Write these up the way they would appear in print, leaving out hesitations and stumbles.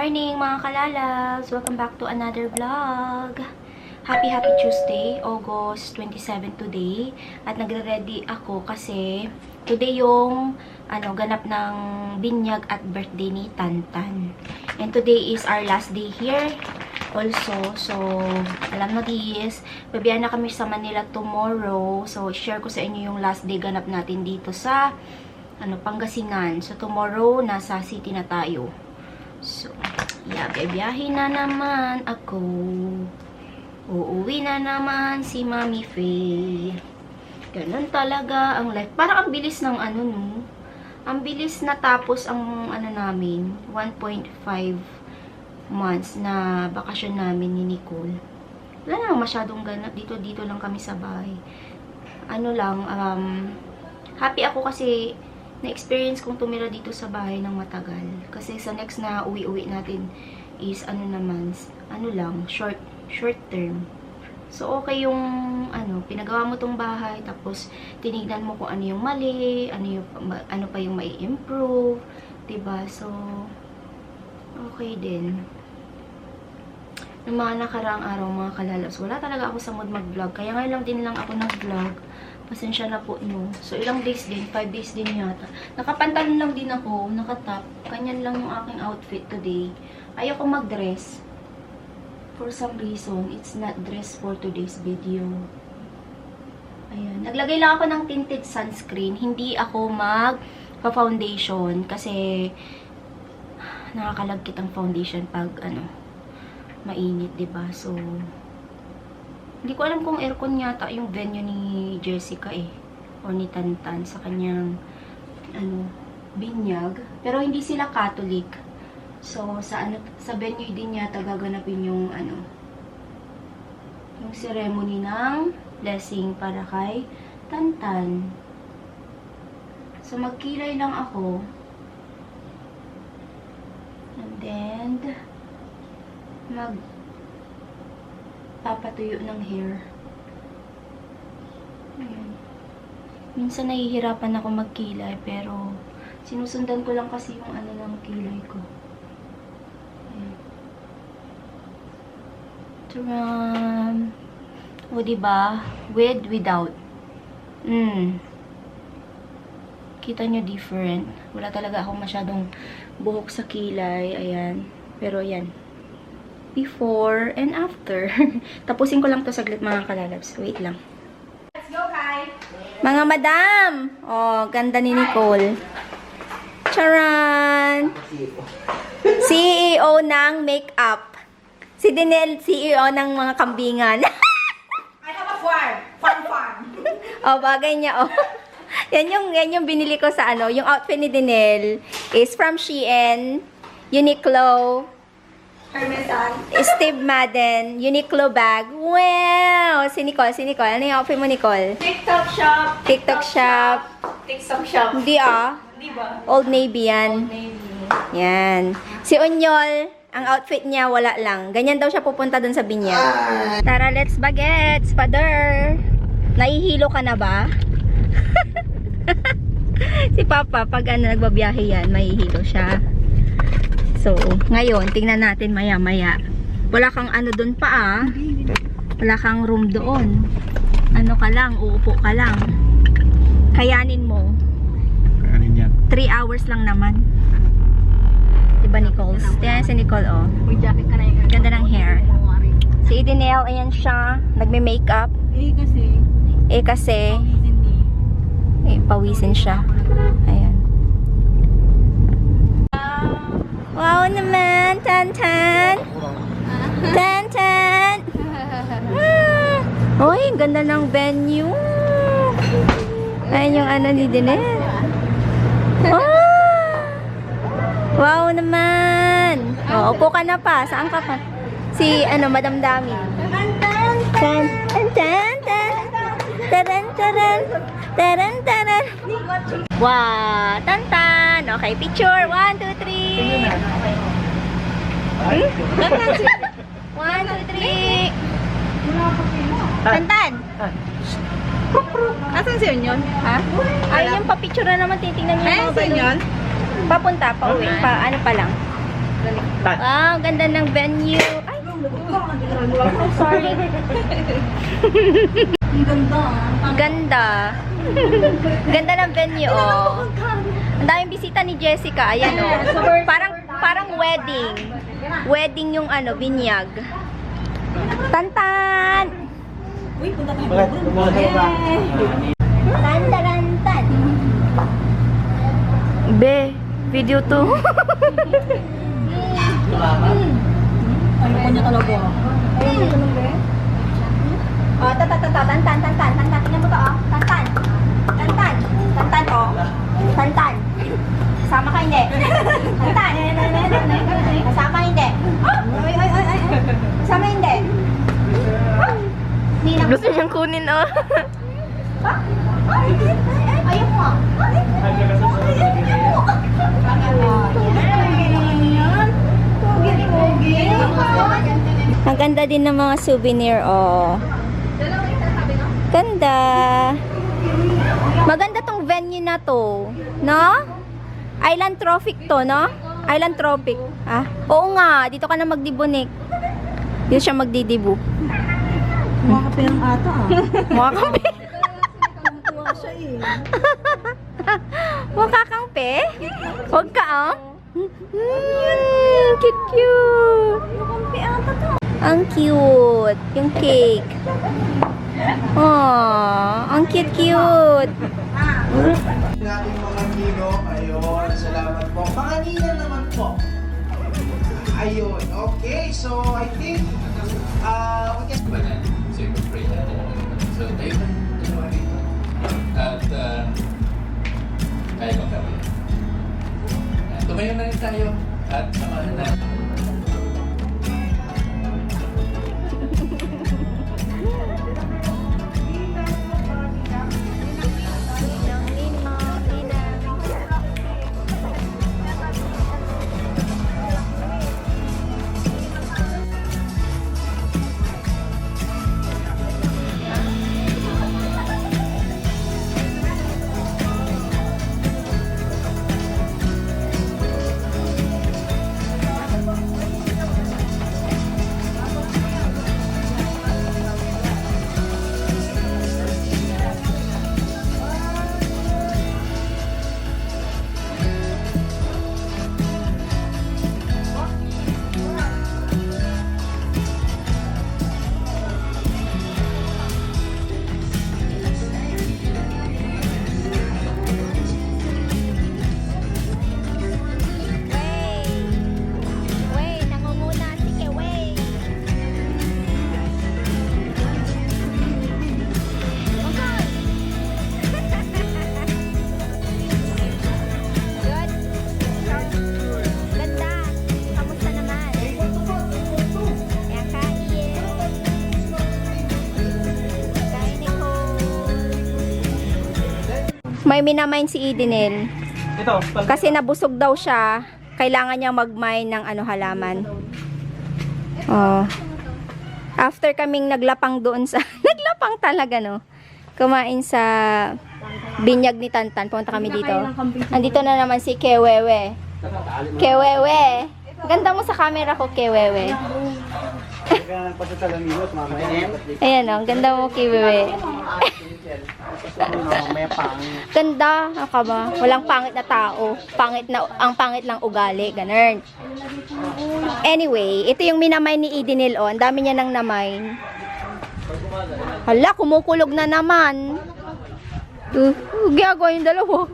morning mga kalalabs! Welcome back to another vlog. Happy Tuesday, August 27 today. At nagre-ready ako kasi today yung ganap ng binyag at birthday ni Tantan. And today is our last day here also. So, alam mo this, babiyahan na kami sa Manila tomorrow. So, share ko sa inyo yung last day ganap natin dito sa Pangasinan. So, tomorrow, nasa city na tayo. So, yeah, biyahe na naman ako. Uuwi na naman si Mami Faye. Ganun talaga ang life. Parang ang bilis ng no? Ang bilis na tapos ang namin, 1.5 months na bakasyon namin ni Nicole. Wala na masyadong ganap. Dito lang kami sa bahay. Happy ako kasi na-experience kong tumira dito sa bahay ng matagal. Kasi sa next na uwi-uwi natin is short term. So, okay yung pinagawa mo tong bahay, tapos tinignan mo kung ano yung mali, ano pa yung may improve, diba? So, okay din. Ng mga nakaraang araw, mga kalalabs, wala talaga ako sa mood mag-vlog. Kaya ngayon lang din ako nag-vlog. Pasensya na po, no. So, ilang days din, 5 days din yata. Nakapantalon lang din ako, nakatop. Kanyan lang yung aking outfit today. Ayoko mag-dress. For some reason, it's not dress for today's video. Ayan. Naglagay lang ako ng tinted sunscreen. Hindi ako mag-foundation kasi nakakalagkit ang foundation pag, mainit, diba? So, hindi ko alam kung aircon yata yung venue ni Jessica or ni Tantan sa kanyang binyag. Pero hindi sila Catholic. So sa venue din yata gaganapin yung yung ceremony ng blessing para kay Tantan. So magkilay lang ako. And then papatuyo ng hair. Ayan. Minsan nahihirapan ako magkilay, pero sinusundan ko lang kasi yung ng kilay ko. Ayan. O diba? With, without. Kita nyo different. Wala talaga akong masyadong buhok sa kilay. Ayan. Pero ayan. Before and after. Tapusin ko lang to saglit mga kalalabs. Wait lang. Let's go, Kai! Mga madam! Oh, ganda ni Nicole. Charan! CEO ng makeup. Si Dinel, CEO ng mga kambingan. I have a farm. Oh, bagay niya, oh. Yan yung binili ko sa yung outfit ni Dinel is from Shein, Uniqlo, Hermesan. Steve Madden, Uniqlo bag. Wow! Si Nicole. Ano yung outfit mo, Nicole? TikTok shop. TikTok shop. TikTok shop. Hindi Di ba? Old Navy yan. Old Navy. Yan. Si Onyol, ang outfit niya wala lang. Ganyan daw siya pupunta dun sa binyag. Tara, let's bagets, father. Nahihilo ka na ba? Si Papa, pag nagbabiyahe yan, mahihilo siya. So, ngayon, tingnan natin maya-maya. Wala kang doon pa Wala kang room doon. Ka lang, uupo ka lang. Kayanin mo. Kayanin yan. 3 hours lang naman. Diba, Nicole? Tingnan si Nicole, oh. May jacket ka na yung Ganda ng hair. Si Edinel, ayan siya. Nagme-makeup. Kasi, pawisin siya. Ayan. Wow naman, Tantan! Tantan! Uy, ganda ng venue! Ayan yung ni Dinel. Wow naman! Oh, upo ka na pa. Saan ka pa? Si, Madam Dami. Tan, tan, tan, tan. Taran, taran. Taran, taran. Wow! Tantan! Okay, picture. 1, 2, 3. 1, 2, 3. Tantan! Asan si Union? Ha? Ayun yung papicture na naman. Titingnan niyo yung mga balon. Papunta, pauwi. Pa lang. Wow, ganda ng venue. Ay, sorry. Ang ganda. Ganda. Ganda ng venue, oh. Ang daming bisita ni Jessica. Ayan, oh. Parang wedding. Wedding yung ano, binyag. Tantan! Uy, punta tayo. Bakit? Umuha ba? Tantarantan. Be, video to. Ayoko niya talaga. Oh, tantan. Tingnan mo to, oh. Tantan. Tantan, oh. Tantan. Kasama ka hindi? Tantan. Kasama hindi? Ay. Kasama hindi? Gusto niyang kunin, oh. Ayaw mo. Ang ganda din ng mga souvenir, oh. Ganda. Maganda tong venue na to, no? Island Trophic to, no? Island Trophic. Ah, oo nga, dito ka na magdibunik. Dito siya magdidibu. Mga kape ng ata ah. Mukha kang pe. Tuwa siya eh. Mukha kang pe? Huwag ka, oh. Cute. Mukhang pe ata to. Ang cute. Yung cake. Oh, ang cute. Nating mga kilo. Ayun, salamat po. Panganina naman po. Ayun, okay. So, I think, we can... So, tayo na dalawa rito. At, kaya ko kami. Tumayo na rin tayo at samahan na. May minamine si Edenel. Ito, Kasi nabusog daw siya. Kailangan niyang mag-mine ng ano, halaman. Oh. After kaming naglapang doon sa... naglapang talaga, no? Kumain sa binyag ni Tantan. Punta kami dito. Andito na naman si Kewewe. Kewewe. Ganda mo sa camera ko, Kewewe. kaya ng pagkakalamilot, mamaya. Ayan, oh. Ganda mo, Kewewe. May pang. Ganda, ka ba? Walang pangit na tao. Ang pangit lang ugali, ganun. Anyway, ito yung minamay ni Edenil, oh. Ang dami niya nang namay. Hala, kumukulog na naman. Gagawa yung dalawa.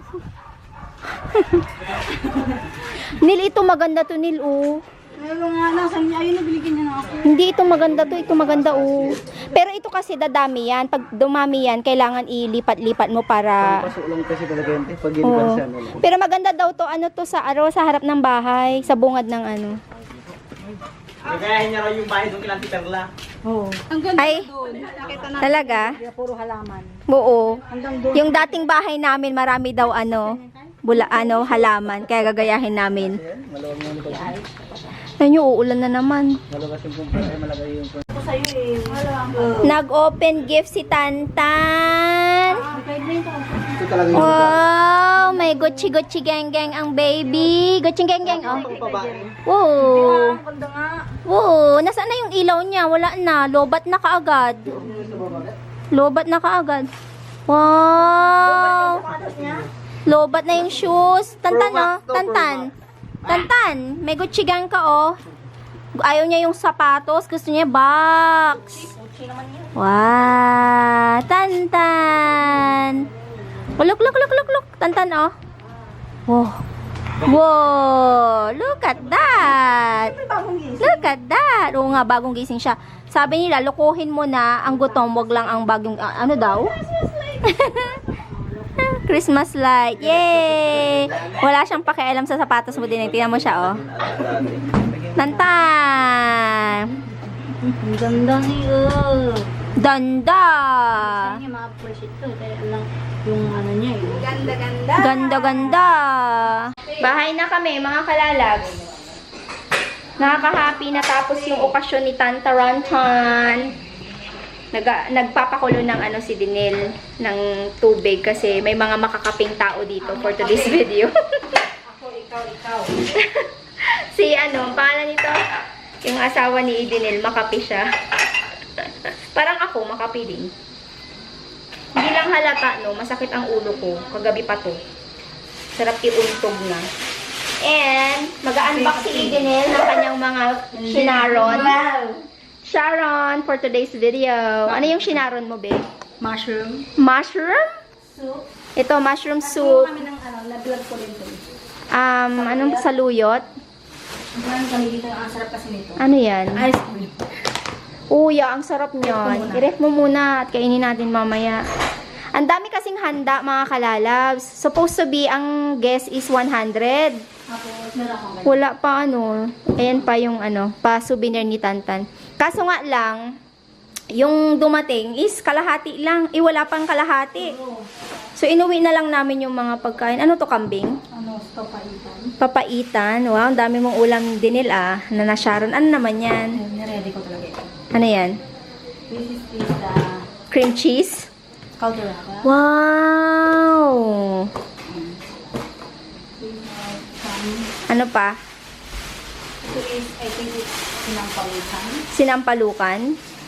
Nil, ito maganda to, Nil, oh. Ayun nga, nasan niya? Ayun, nabiligin niya na ako. Hindi ito maganda to, ito maganda, oh. Pero ito kasi dadami yan. Pag dumami yan, kailangan ilipat-lipat mo para... Pasulong kasi talaga yun. Pag Oo. inipansan mo. Pero maganda daw to, ano to sa sa harap ng bahay, sa bungad ng ano. Kagayahin niya raw yung bahay doon kilang Perla. Oo. Ang ganda Ay, doon. Nakita natin. talaga? Kaya puro halaman. Oo. Hanggang doon. Yung dating bahay namin, marami daw halaman. Kaya gagayahin namin. Maluwag mo nito. Ayun yung uulan na naman. Maluwag yung kumpara. Malagay yung kumpara. Ako sa'yo eh. Nag-open gift si Tantan. Ito talaga yung Wow, may may Gucci Gang Gang ang baby. Gucci Gang Gang, oh. Babae. Wow. Ang ganda nga. Wow. Nasaan na yung ilaw niya? Wala na. Lobat na kaagad. Lobat na kaagad. Wow. Lobat na yung shoes. Tantan, Pro Max oh. to, Tantan. Pro Tantan. May Gucci Gang ka, oh. Ayaw niya yung sapatos. Gusto niya box. Wow. Tantan. Oh, look. Tantan, oh. Wow. Wow. Look at that. Look at that. Oo nga, bagong gising siya. Sabi nila, lukuhin mo na ang gutom, wag lang ang bagong, ano daw? Christmas light. Yay! Wala siyang pakialam sa sapatos mo din. Tingnan mo siya, oh. Tantan. Ang ganda niyo. Danda. Yung mga appreciate to. Kaya lang yung ano niya eh. Ganda. Bahay na kami, mga kalalabs. Nakaka-happy na tapos yung okasyon ni Tanta Rantan. Nagpapakulo ng ano si Dinil ng tubig kasi may mga makakaping tao dito for today's video. Ikaw. Si ano, pangalan nito? Yung asawa ni Dinil, makapi siya. Parang ako, makapi din. Hindi lang halata, no? Masakit ang ulo ko. Kagabi pa to. Sarap iuntog na. And, mag-unbox si Dinil ng kanyang mga shinaron. Sharon, for today's video. Ano yung shinaron mo, be? Mushroom. Mushroom? Soup. Ito, mushroom soup. Kami ng ano, na-vlog ko rin to. Anong saluyot? Ang kami dito, ang sarap kasi nito. Ano yan? Ice cream. Uya, ang sarap niyan. I-ref mo muna at kainin natin mamaya. Ang dami kasing handa, mga kalalabs. Supposed to be, ang guest is 100. Tapos, meron akong ganyan. Wala pa ano. Ayan pa yung ano, pa souvenir ni Tantan. Kaso nga lang, yung dumating is kalahati lang. Wala pang kalahati. So, inuwi na lang namin yung mga pagkain. Ano to, kambing? Ano, papaitan. Papaitan. Wow, ang dami mong ulam Dinil, ah. Na nasharon. Ano naman yan? Niready ko talaga ito. Ano yan? This is the Cream cheese? caldereta. Wow! Ano pa? Ito is, I think it's sinampalitan. Sinampalukan.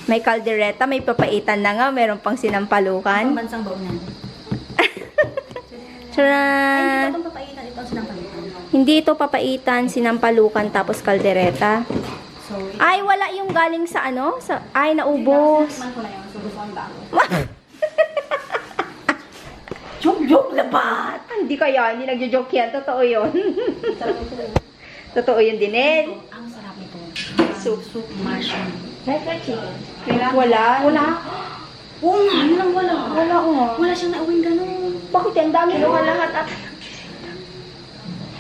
May kaldereta, may papaitan na nga. Meron pang Ang sinampalukan. bansang baon yan. Tcharan! Itong papaitan, ito ang sinampalitan. Hindi ito papaitan, sinampalukan, tapos kaldereta. So, ito. Ay, wala yung galing sa ano? Ay, naubos. Man ko na yun. So, gusto ang bago. Joke labat! Hindi kaya, hindi nagjo-joke yan. Totoo yun. Sarap ito. Totoo yun din eh. Ang sarap nito. Soup. Soup mushroom. Wala. Wala? Oo nga, yun lang wala. Wala ko. Wala siyang nauwing ganun. Bakit ang dami nung lahat at...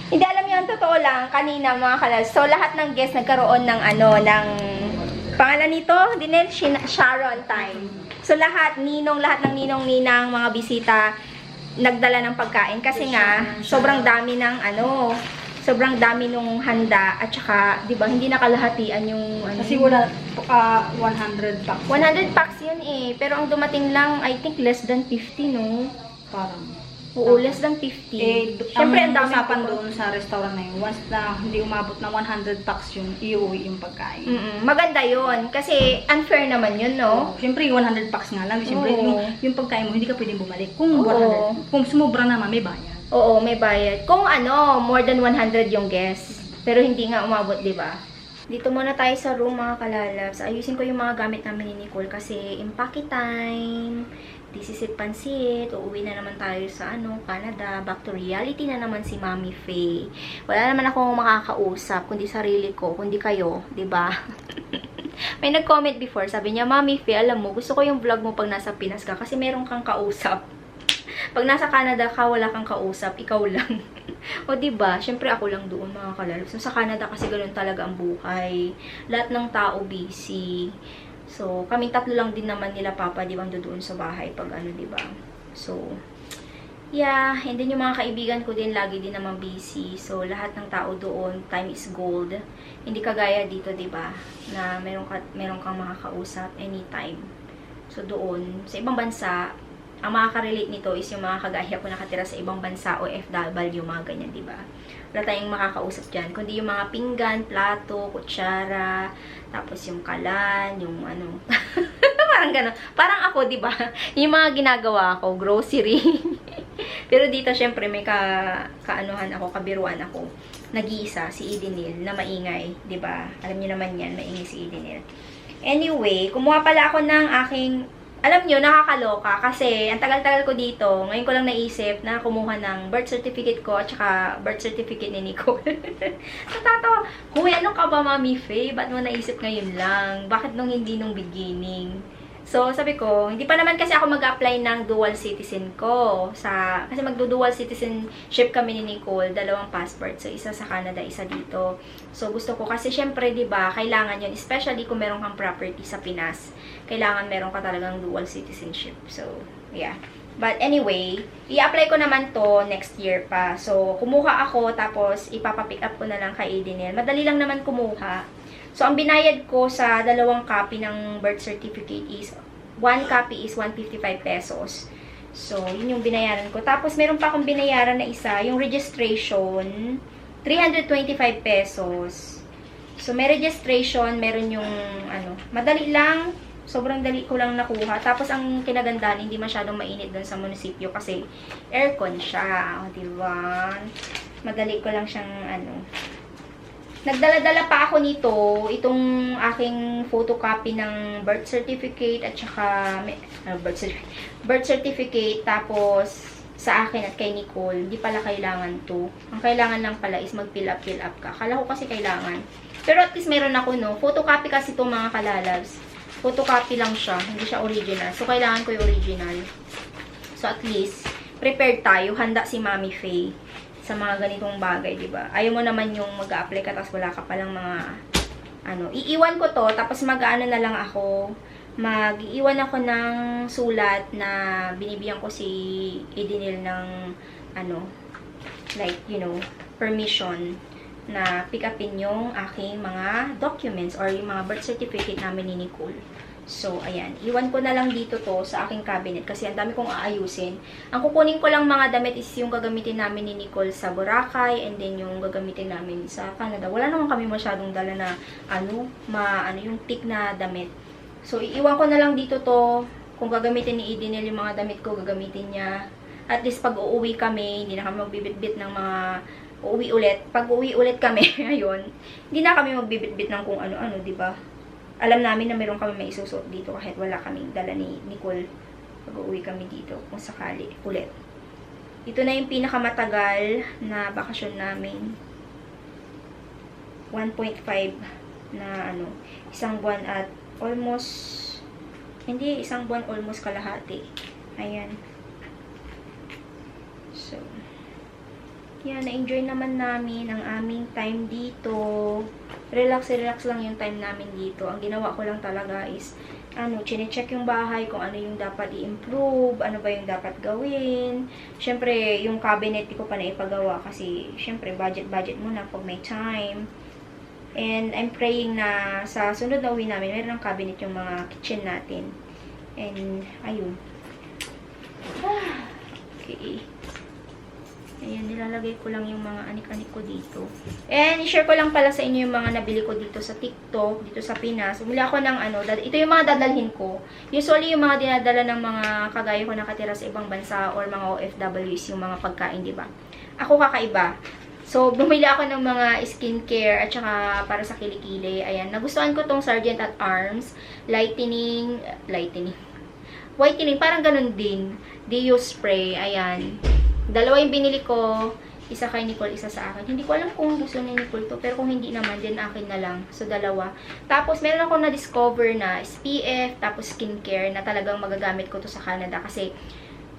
Hindi alam yun, totoo lang, kanina mga kalal. So, lahat ng guests nagkaroon ng ano, ng... Pangalan nito, Dinel, Sharon time. So, lahat ng ninong-ninang, mga bisita, nagdala ng pagkain. Kasi nga, sobrang dami ng ano, sobrang dami nung handa. At saka, di ba, hindi nakalahatian yung... Ano, Kasi wala 100 packs. 100 packs yun eh. Pero ang dumating lang, I think, less than 50, no? Parang. Oo, less than 50. Siyempre, ang dami usapan doon sa restaurant na yun. Once na hindi umabot ng 100 packs yun, iuwi yung pagkain. Maganda yun. Kasi unfair naman yun, no? Siyempre, 100 packs nga lang. Siyempre, Oo. yung pagkain mo, hindi ka pwedeng bumalik. Kung Oo. 100, kung sumobra naman, may bayad. Oo, may bayad. Kung ano, more than 100 yung guests. Pero hindi nga umabot, di ba? Dito muna tayo sa room, mga kalalabs. Ayusin ko yung mga gamit namin ni Nicole kasi impake time. This is it, pansit. Uuwi na naman tayo sa Canada. Back to reality na naman si Mami Faye. Wala naman akong makakausap, kundi sarili ko, kundi kayo, 'di ba? May nag-comment before, sabi niya, Mami Faye, alam mo, gusto ko yung vlog mo pag nasa Pinas ka kasi meron kang kausap. Pag nasa Canada ka, wala kang kausap, ikaw lang. O 'di ba? Syempre ako lang doon, mga kalalabs. So, sa Canada kasi ganoon talaga ang buhay. Lahat ng tao busy. So, kaming tatlo lang din naman nila papa, di ba, doon sa bahay pag di ba? So, yeah, and then yung mga kaibigan ko din lagi din naman busy. So, lahat ng tao doon, time is gold. Hindi kagaya dito, di ba? Na meron kang makakausap anytime. So, doon, sa ibang bansa, ang makaka-relate nito is yung mga kagaya ko nakatira sa ibang bansa o FW, mga ganyan, diba? Wala tayong makakausap dyan, kundi yung mga pinggan, plato, kutsara, tapos yung kalan, yung ano, parang gano'n. Parang ako, diba? Yung mga ginagawa ko, grocery. Pero dito, syempre, may kaanuhan ako, kabiruan ako. Nag-iisa, si Edenil, na maingay, diba? Alam niyo naman yan, maingay si Edenil. Anyway, kumuha pala ako ng aking, alam nyo, nakakaloka kasi ang tagal-tagal ko dito, ngayon ko lang naisip na kumuha ng birth certificate ko at saka birth certificate ni Nicole. Natatawa, huy, ano ka ba, Mami Faye? Ba't mo naisip ngayon lang? Bakit nung hindi nung beginning? So, sabi ko, hindi pa naman kasi ako mag-apply ng dual citizen ko. Kasi magdo-dual citizenship kami ni Nicole, 2 passport. So, isa sa Canada, isa dito. So, gusto ko kasi syempre, 'di ba, kailangan 'yon, especially kung meron kang property sa Pinas. Kailangan meron ka talagang dual citizenship. So, yeah. But anyway, i-apply ko naman to next year pa. So, kumuha ako, tapos ipapapick up ko na lang kay Edenil. Madali lang naman kumuha. So, ang binayad ko sa 2 copy ng birth certificate is, 1 copy is 155 pesos. So, yun yung binayaran ko. Tapos, meron pa akong binayaran na isa, yung registration, 325 pesos. So, may registration, meron yung, ano, madali lang, sobrang dali ko lang nakuha. Tapos, ang kinagandahan, hindi masyadong mainit doon sa munisipyo kasi aircon siya. O, diba? Madali ko lang siyang, ano, nagdala-dala pa ako nito, itong aking photocopy ng birth certificate at saka birth certificate, tapos sa akin at kay Nicole, hindi pala kailangan to. Ang kailangan lang pala is mag-fill up ka. Akala ko kasi kailangan. Pero at least meron ako, no? Photocopy kasi itong mga kalalabs. Photocopy lang siya, hindi siya original. So, kailangan ko yung original. So, at least, prepared tayo. Handa si Mami Faye sa mga ganitong bagay, di ba? Ayaw mo naman yung mag-a-apply ka, tapos wala ka palang mga, ano, iiwan ko to, tapos mag-ano na lang ako, mag-iiwan ako ng sulat na binibigyan ko si Edenil ng, ano, like, you know, permission na pick upin yung aking mga documents or yung mga birth certificate namin ni Nicole. So, ayan. Iwan ko na lang dito to sa aking cabinet kasi ang dami kong aayusin. Ang kukunin ko lang mga damit is yung gagamitin namin ni Nicole sa Boracay and then yung gagamitin namin sa Canada. Wala naman kami masyadong dala na, yung thick na damit. So, iiwan ko na lang dito to. Kung gagamitin ni Edenil yung mga damit ko, gagamitin niya. At least pag uuwi kami, hindi na kami magbibitbit ng mga uuwi ulit. Pag uuwi ulit kami, ayun, hindi na kami magbibitbit ng kung ano-ano, diba? Alam namin na meron kami may isusuot dito kahit wala kaming dala ni Nicole pag uuwi kami dito kung sakali ulit. Ito na yung pinakamatagal na bakasyon namin. 1.5 na isang buwan at almost, hindi isang buwan, almost kalahati. Ayan. So, yan, na-enjoy naman namin ang aming time dito. Relax lang yung time namin dito. Ang ginawa ko lang talaga is, chine-check yung bahay, kung ano yung dapat i-improve, ano ba yung dapat gawin. Siyempre, yung cabinet ko pa na ipagawa kasi, siyempre, budget muna pag may time. And I'm praying na sa sunod na uwi namin, meron ng cabinet yung mga kitchen natin. And, ayun. Okay. Ayan, nilalagay ko lang yung mga anik-anik ko dito. And, i-share ko lang pala sa inyo yung mga nabili ko dito sa TikTok, dito sa Pinas. Umili ako ng ito yung mga dadalhin ko. Usually, yung mga dinadala ng mga kagaya ko nakatira sa ibang bansa or mga OFWs, yung mga pagkain, diba? Ako kakaiba. So, bumili ako ng mga skincare at saka para sa kilikili. Ayan, nagustuhan ko tong Sergeant at Arms. Whitening, parang ganun din. Deo spray, ayan. Dalawa yung binili ko, isa kay Nicole, isa sa akin. Hindi ko alam kung gusto ni Nicole to, pero kung hindi naman, din akin na lang. So, dalawa. Tapos, meron ako na-discover na SPF, tapos skincare, na talagang magagamit ko to sa Canada. Kasi,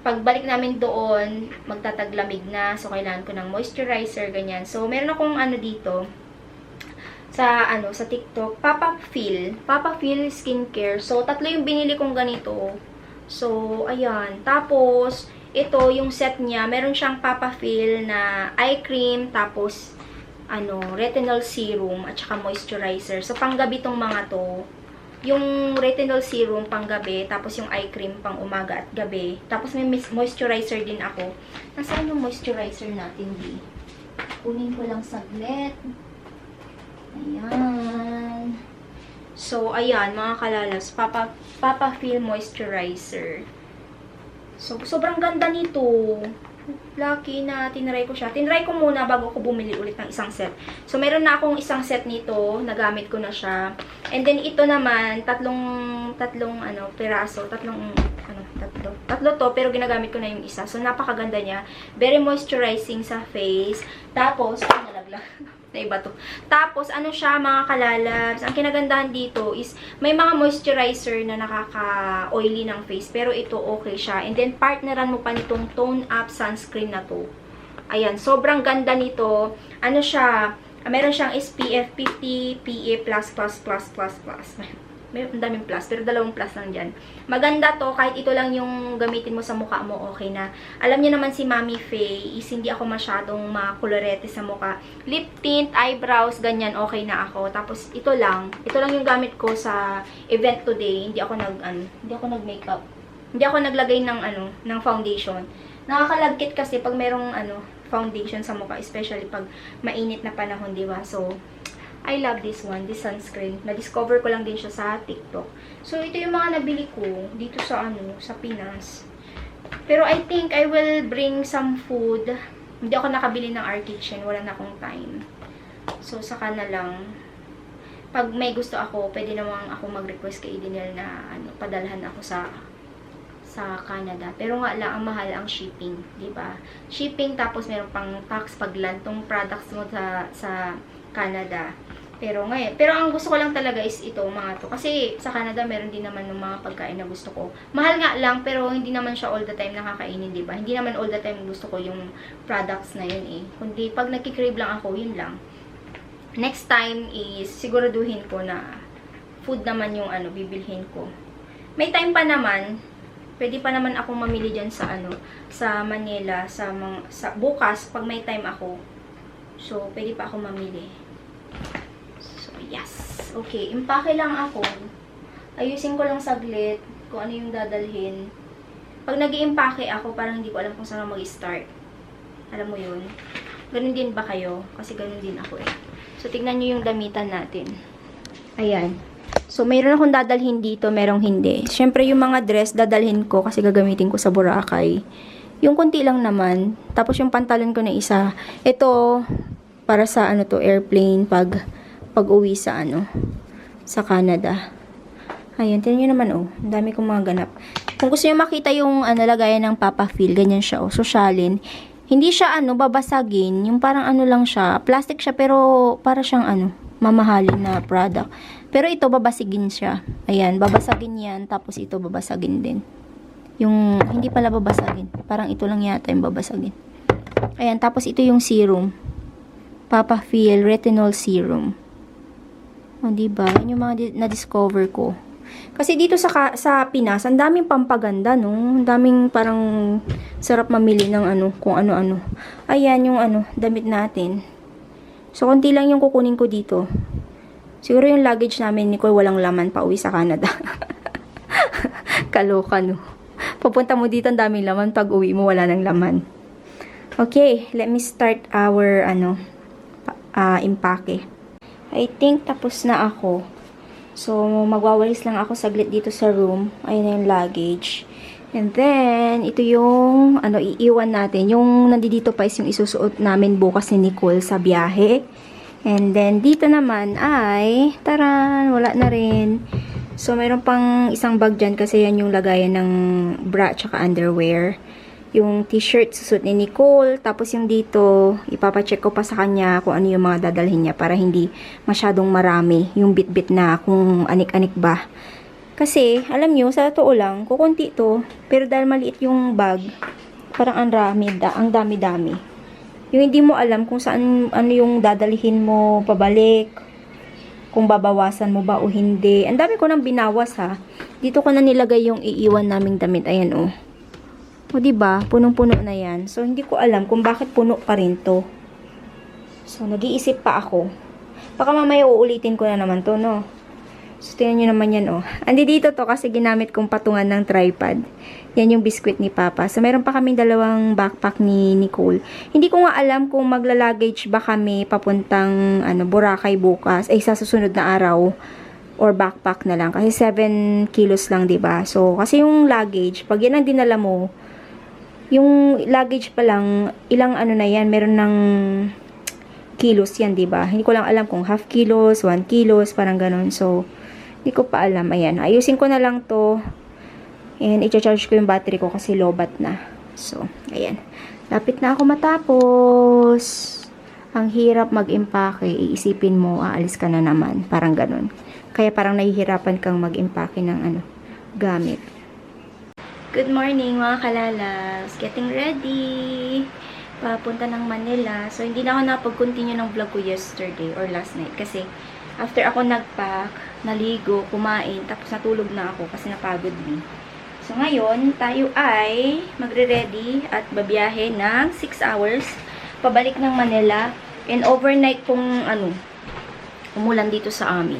pagbalik namin doon, magtataglamig na. So, kailangan ko ng moisturizer, ganyan. So, meron akong dito, sa TikTok, Papa Feel skincare. So, 3 yung binili kong ganito. So, ayan. Tapos, ito, yung set niya, meron siyang Papa Feel na eye cream, tapos, retinol serum, at saka moisturizer. So, panggabi tong mga to. yung retinol serum pang gabi, tapos yung eye cream pang umaga at gabi. Tapos may moisturizer din ako. Nasaan yung moisturizer natin, di? Kunin ko lang saglit. Ayan. So, ayan, mga kalalas. Papa Feel Moisturizer. So, sobrang ganda nito. Lucky na tinry ko siya. Tinry ko muna bago ako bumili ulit ng isang set. So, meron na akong isang set nito. Nagamit ko na siya. And then, ito naman, tatlong piraso. Tatlo to, pero ginagamit ko na yung isa. So, napakaganda niya. Very moisturizing sa face. Tapos, nalaglag. Na iba to. Tapos, ano siya, mga kalalabs, ang kinagandahan dito is, may mga moisturizer na nakaka-oily ng face, pero ito okay siya. And then, partneran mo pa nitong tone up sunscreen na to. Ayan, sobrang ganda nito. Ano siya, meron siyang SPF 50, PA+++++. May daming plus, pero dalawang plus lang dyan. Maganda to, kahit ito lang yung gamitin mo sa mukha mo, okay na. Alam niyo naman si Mami Faye, is hindi ako masyadong makulorete sa mukha. Lip tint, eyebrows, ganyan, okay na ako. Tapos, ito lang yung gamit ko sa event today. Hindi ako nag-makeup. Hindi ako naglagay ng foundation. Nakakalagkit kasi pag merong, foundation sa mukha, especially pag mainit na panahon, di ba? So, I love this one, this sunscreen. Na-discover ko lang din siya sa TikTok. So, ito yung mga nabili ko dito sa sa Pinas. Pero I think I will bring some food. Hindi ako nakabili ng our kitchen. Wala na akong time. So, saka na lang. Pag may gusto ako, pwede namang ako mag-request kay Daniel na padalhan ako sa Canada. Pero nga lang, ang mahal ang shipping. Diba? Shipping, tapos meron pang tax pag lantong products mo sa Canada. Pero ang gusto ko lang talaga is ito, mga to. Kasi sa Canada, meron din naman ng mga pagkain na gusto ko. Mahal nga lang, pero hindi naman siya all the time nakakainin, diba? Hindi naman all the time gusto ko yung products na yun eh. Kundi pag nagkikrave lang ako, yun lang. Next time is siguraduhin ko na food naman yung bibilhin ko. May time pa naman, pwede pa naman akong mamili dyan sa sa Manila, sa bukas, pag may time ako. So, pwede pa ako mamili. So, yes. Okay, impake lang ako. Ayusin ko lang saglit kung ano yung dadalhin. Pag nag-i-impake ako, parang hindi ko alam kung saan mag-start. Alam mo yun? Ganun din ba kayo? Kasi ganun din ako eh. So, tignan nyo yung damitan natin. Ayan. So, mayroon akong dadalhin dito, merong hindi. Siyempre, yung mga dress, dadalhin ko kasi gagamitin ko sa Boracay. Yung konti lang naman. Tapos, yung pantalon ko na isa. Ito, para sa airplane pag uwi sa sa Canada. Ayun, tingnan nyo naman ang dami kong mga ganap. Kung gusto nyo makita yung lagayan ng Papa Feel, ganyan siya sosyalin. Hindi siya babasagin, yung parang lang siya, plastic siya pero para siyang mamahalin na product. Pero ito babasigin siya. Ayan, babasagin yan, tapos ito babasagin din. Yung hindi pala babasagin, parang ito lang yata yung babasagin. Ayan, tapos ito yung serum. Papa Feel Retinol Serum. O, diba? Yan yung mga na-discover ko. Kasi dito sa Pinas, ang daming pampaganda, no? Ang daming parang sarap mamili ng kung ano-ano. Ayan yung damit natin. So, konti lang yung kukunin ko dito. Siguro yung luggage namin ni Nicole walang laman pa uwi sa Canada. Kaloka, no? Papunta mo dito, ang daming laman. Pag uwi mo, wala nang laman. Okay, let me start our, impake. I think tapos na ako. So, magwawalis lang ako saglit dito sa room. Ayun na yung luggage. And then, ito yung, iiwan natin. Yung nandito pa is yung isusuot namin bukas ni Nicole sa biyahe. And then, dito naman ay, taran, wala na rin. So, mayroon pang isang bag dyan kasi yan yung lagayan ng bra tsaka underwear. Yung t-shirt susuot ni Nicole. Tapos yung dito, ipapacheck ko pa sa kanya kung ano yung mga dadalhin niya para hindi masyadong marami yung bit-bit na kung anik-anik ba. Kasi, alam nyo, sa totoo lang, kukunti to. Pero dahil maliit yung bag, parang ang dami-dami. Yung hindi mo alam kung saan, yung dadalhin mo pabalik, kung babawasan mo ba o hindi. Ang dami ko nang binawas ha. Dito ko na nilagay yung iiwan naming damit. Ayan o. O diba, punong-puno na yan. So, hindi ko alam kung bakit puno pa rin to. So, nag-iisip pa ako. Baka mamaya uulitin ko na naman to, no? So, tingnan nyo naman yan, oh. Andi dito to kasi ginamit kong patungan ng tripod. Yan yung biskwit ni Papa. So, meron pa kaming dalawang backpack ni Nicole. Hindi ko nga alam kung magla-luggage ba kami papuntang Boracay bukas. Ay, sa susunod na araw. Or backpack na lang. Kasi 7 kilos lang, diba? So, kasi yung luggage, pag yan ang dinala mo, yung luggage pa lang, ilang na yan, meron ng kilos yan, diba? Hindi ko lang alam kung half kilos, 1 kilos, parang ganun. So, hindi ko pa alam. Ayan, ayusin ko na lang to. And, i-charge ko yung battery ko kasi lobat na. So, ayan. Lapit na ako matapos. Ang hirap mag-impake. Iisipin mo, aalis ka na naman. Parang ganun. Kaya parang nahihirapan kang mag-impake ng gamit. Good morning mga kalalas. Getting ready. Papunta ng Manila. So, hindi na ako napag-continue ng vlog ko yesterday or last night. Kasi, after ako nag-pack, naligo, kumain, tapos natulog na ako kasi napagod din. So, ngayon, tayo ay magre-ready at babiyahe ng 6 hours pabalik ng Manila. And overnight kung umulan dito sa amin.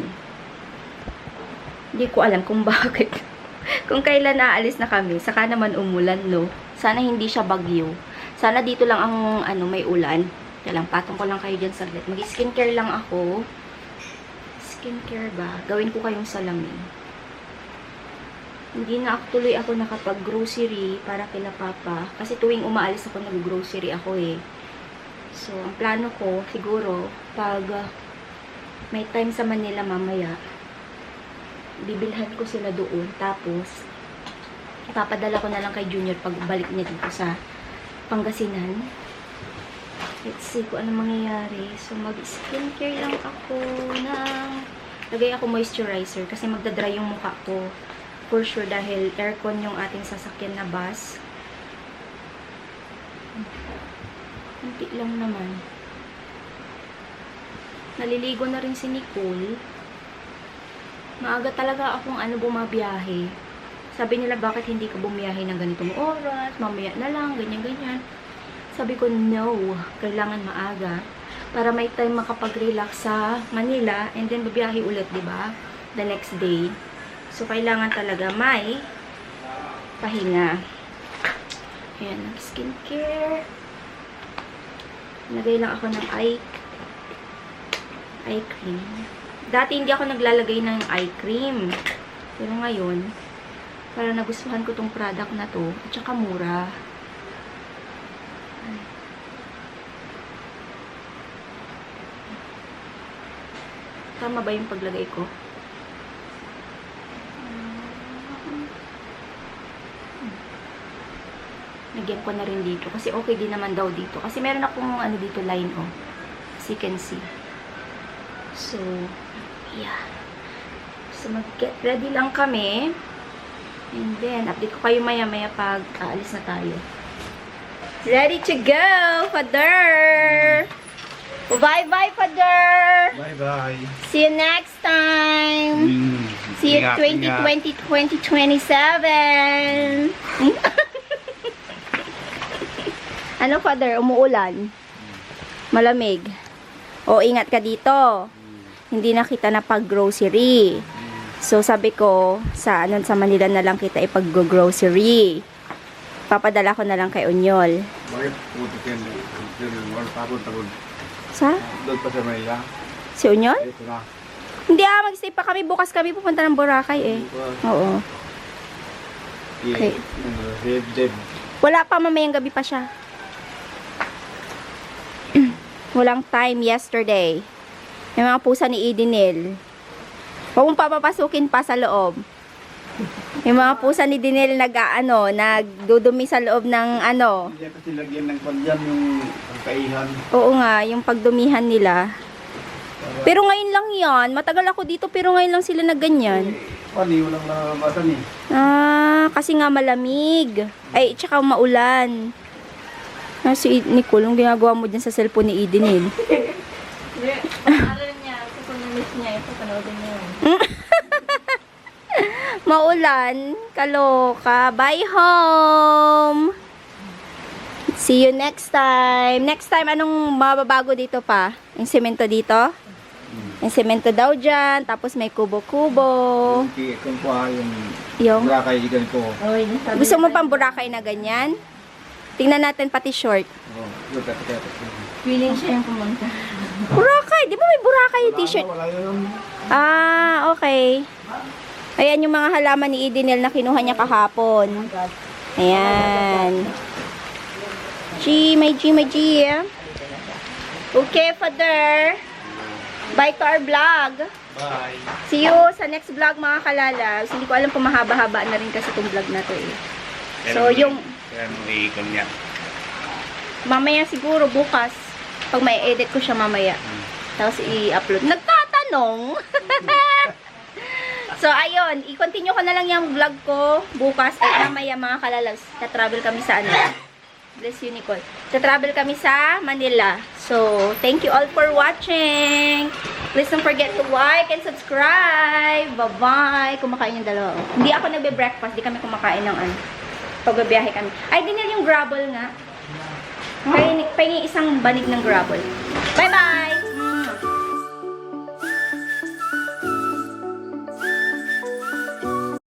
Hindi ko alam kung bakit. Kung kailan aalis na kami, saka naman umulan, no? Sana hindi siya bagyo. Sana dito lang ang may ulan. Kaya lang, patong ko lang kayo dyan saglit. Mag-skincare lang ako. Skincare ba? Gawin ko kayong salamin. Hindi na tuloy ako nakapag-grocery para kila Papa. Kasi tuwing umaalis ako, nag-grocery ako eh. So, ang plano ko, siguro, pag may time sa Manila mamaya, bibilhan ko sila doon. Tapos, ipapadala ko na lang kay Junior pag balik niya dito sa Pangasinan. Let's see kung ano mangyayari. So, mag-skincare lang ako lagay ako moisturizer kasi magdadry yung mukha ko. For sure, dahil aircon yung ating sasakyan na bus. Kunti lang naman. Naliligo na rin si Nicole. Maaga talaga akong bumabiyahe. Sabi nila, bakit hindi ka bumiyahe ng ganitong oras? Mamaya na lang, ganyan-ganyan. Sabi ko, no. Kailangan maaga. Para may time makapag-relax sa Manila. And then, babiyahe ulit, diba? The next day. So, kailangan talaga may pahinga. Ayan, skincare. Lagay lang ako ng eye cream. Dati hindi ako naglalagay ng eye cream. Pero ngayon, parang nagustuhan ko tong product na to. At saka mura. Tama ba yung paglagay ko? Nagyan ko na rin dito. Kasi okay din naman daw dito. Kasi meron akong dito line, oh. As you can see. So, yeah. So, mag-get ready lang kami. And then, update ko kayo maya-maya pag aalis na tayo. Ready to go, Father! Bye-bye, Father! Bye-bye. See you next time! See you 2020, 2027! Ano, Father? Umuulan? Malamig? O, ingat ka dito. Hindi na kita na pag-grocery. So, sabi ko, sa Manila na lang kita ipag-grocery. Papadala ko na lang kay Onyol. Bakit puto ka na? Papunta ko. Sa? Doon pa sa Manila. Si Onyol? Ito na. Hindi mag-stay pa kami. Bukas kami pupunta ng Boracay eh. Oo. Okay. Deb. Wala pa, mamayang gabi pa siya. Walang time yesterday. Yung mga pusa ni Idinel. Huwag mong papapasukin pa sa loob. Yung mga pusa ni Dinel nagdudumi sa loob ng Hindi kasi lagyan ng pandyan yung pagkaihan. Oo nga, yung pagdumihan nila. Pero ngayon lang yan. Matagal ako dito pero ngayon lang sila nagganyan. Walang nakakabatan eh. Kasi nga malamig. Ay, tsaka maulan. Si Nicole, yung ginagawa mo dyan sa cellphone ni Idinel. Aral niya, kasi kung na-miss niya, ito panoodin niya yun. Maulan, kaloka. Bye home! See you next time. Next time, anong mababago dito pa? Yung semento dito? Yung semento daw dyan, tapos may kubo-kubo. Kung kuha Yung, Boracay, ikan ko. gusto mo pang Boracay na ganyan? Tingnan natin pati short. Feeling siya yung pumunta. Boracay! Di ba may Boracay yung t-shirt? Wala yun. Ah, okay. Ayan yung mga halaman ni Edenel na kinuha niya kahapon. Ayan. May G. Okay, Father. Bye to our vlog. Bye. See you sa next vlog, mga kalalabs. Hindi ko alam kung mahaba-haba na rin kasi itong vlog na to eh. So, yung Yan, iikon niya. mamaya siguro bukas, pag may edit ko siya mamaya. Tapos i-upload. Nagtatanong! So, ayun. I-continue ko na lang yung vlog ko bukas. At mamaya, mga kalalabs, na-travel kami sa ano. Bless you, Nicole. Sa-travel kami sa Manila. So, thank you all for watching. Please don't forget to like and subscribe. Bye-bye. Kumakain yung dalawa. Hindi ako nagbe-breakfast. Di kami kumakain ng ano. Pagbabiyahe kami. Ay, dinil yung gravel nga. Pahingi isang banig ng gravel. Bye-bye!